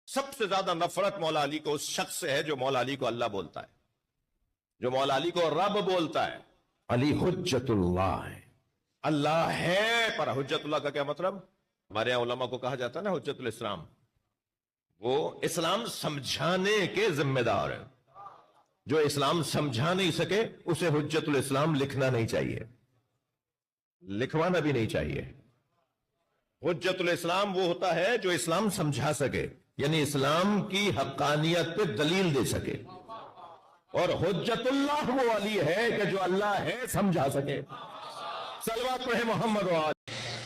سب سے زیادہ نفرت مولا علی کو اس شخص سے ہے جو مولا علی کو اللہ بولتا ہے، جو مولا علی کو رب بولتا ہے۔ علی حجت اللہ ہے، اللہ ہے، پر حجت اللہ کا کیا مطلب؟ ہمارے یہاں علماء کو کہا جاتا ہے نا حجت الاسلام، وہ اسلام سمجھانے کے ذمہ دار ہے۔ جو اسلام سمجھا نہیں سکے اسے حجت الاسلام لکھنا نہیں چاہیے، لکھوانا بھی نہیں چاہیے۔ حجت الاسلام وہ ہوتا ہے جو اسلام سمجھا سکے، یعنی اسلام کی حقانیت پہ دلیل دے سکے، اور حجت اللہ وہ علی ہے کہ جو اللہ ہے سمجھا سکے۔ صلوات پڑھے محمد و آل۔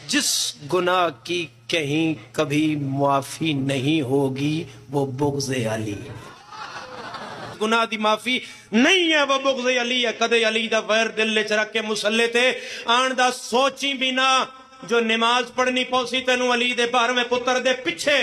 جس گناہ کی کہیں کبھی معافی نہیں ہوگی وہ بغض علی، گناہ دی معافی نہیں ہے وہ بغض علی ہے۔ کدے علی دا ویر دل لے چرک کے مسلے تے آن دا سوچی بھی نہ، جو نماز پڑھنی پوسی تینوں علی دے بار میں پتر دے پیچھے،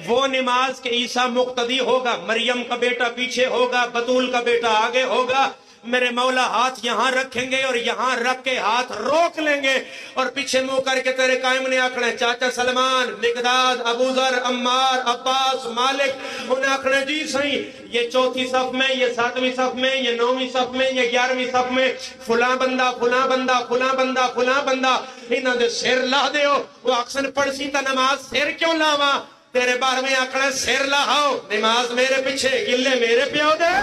وہ نماز کے عیسیٰ مقتدی ہوگا، مریم کا بیٹا پیچھے ہوگا، بطول کا بیٹا آگے ہوگا، میرے مولا ہاتھ یہاں رکھیں گے اور یہاں رکھ کے ہاتھ روک لیں گے، اور پیچھے منہ کر کے تیرے قائم نے آکھنے چاچا سلمان، مقداد، ابو ذر، عمار، عباس، مالک، انہیں آکھنے جی صحیح، یہ چوتھی صف میں، یہ ساتویں صف میں، یہ نویں صف میں، یہ 11ویں صف میں فلاں بندہ فلاں بندہ فلاں بندہ فلاں بندہ، انہاں دے سر لا دیو۔ وہ اکثر پڑھسی تا نماز سر کیوں لاواں؟ تیرے بار میں آکھنا سر لاؤ، نماز میرے پیچھے، گلے میرے پیو دے۔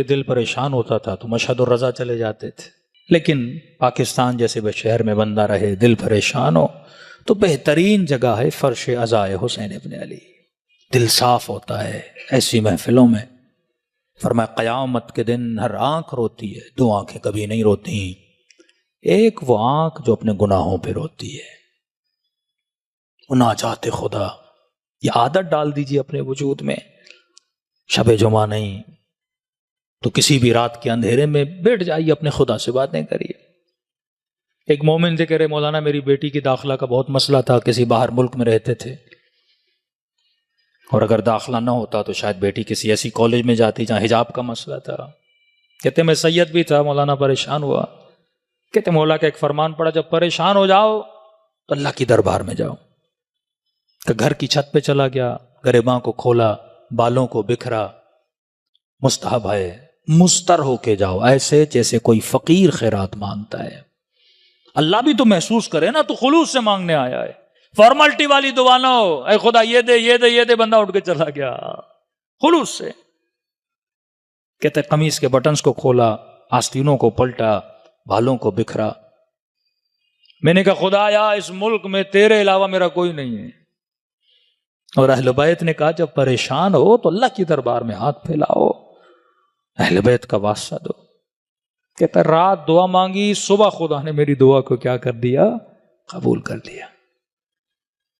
دل پریشان ہوتا تھا تو مشہد الرضا چلے جاتے تھے، لیکن پاکستان جیسے شہر میں بندہ رہے، دل پریشان ہو تو بہترین جگہ ہے فرش عزائے حسین ابن علی۔ دل صاف ہوتا ہے ایسی محفلوں میں۔ فرمایا قیامت کے دن ہر آنکھ روتی ہے، دو آنکھیں کبھی نہیں روتی، ایک وہ آنکھ جو اپنے گناہوں پہ روتی ہے۔ مناجات خدا، یہ عادت ڈال دیجیے اپنے وجود میں۔ شب جمعہ نہیں تو کسی بھی رات کے اندھیرے میں بیٹھ جائیے، اپنے خدا سے باتیں کریے۔ ایک مومن سے کہہ رہے مولانا میری بیٹی کی داخلہ کا بہت مسئلہ تھا، کسی باہر ملک میں رہتے تھے، اور اگر داخلہ نہ ہوتا تو شاید بیٹی کسی ایسی کالج میں جاتی جہاں حجاب کا مسئلہ تھا۔ کہتے میں سید بھی تھا مولانا، پریشان ہوا۔ کہتے مولا کا ایک فرمان پڑا، جب پریشان ہو جاؤ تو اللہ کی دربار میں جاؤ۔ کہ گھر کی چھت پہ چلا گیا، گریباں کو کھولا، بالوں کو بکھرا، مستحب ہے مستر ہو کے جاؤ، ایسے جیسے کوئی فقیر خیرات مانگتا ہے۔ اللہ بھی تو محسوس کرے نا، تو خلوص سے مانگنے آیا ہے، فارملٹی والی دعا نہ ہو، اے خدا یہ دے یہ دے یہ دے، بندہ اٹھ کے چلا گیا، خلوص سے۔ کہتے قمیص کے بٹنز کو کھولا، آستینوں کو پلٹا، بالوں کو بکھرا۔ میں نے کہا خدایا اس ملک میں تیرے علاوہ میرا کوئی نہیں ہے۔ اور اہل بیت نے کہا جب پریشان ہو تو اللہ کی دربار میں ہاتھ پھیلاؤ، اہل بیت کا واسطہ دو۔ کہتا رات دعا مانگی، صبح خدا نے میری دعا کو کیا کر دیا؟ قبول کر لیا۔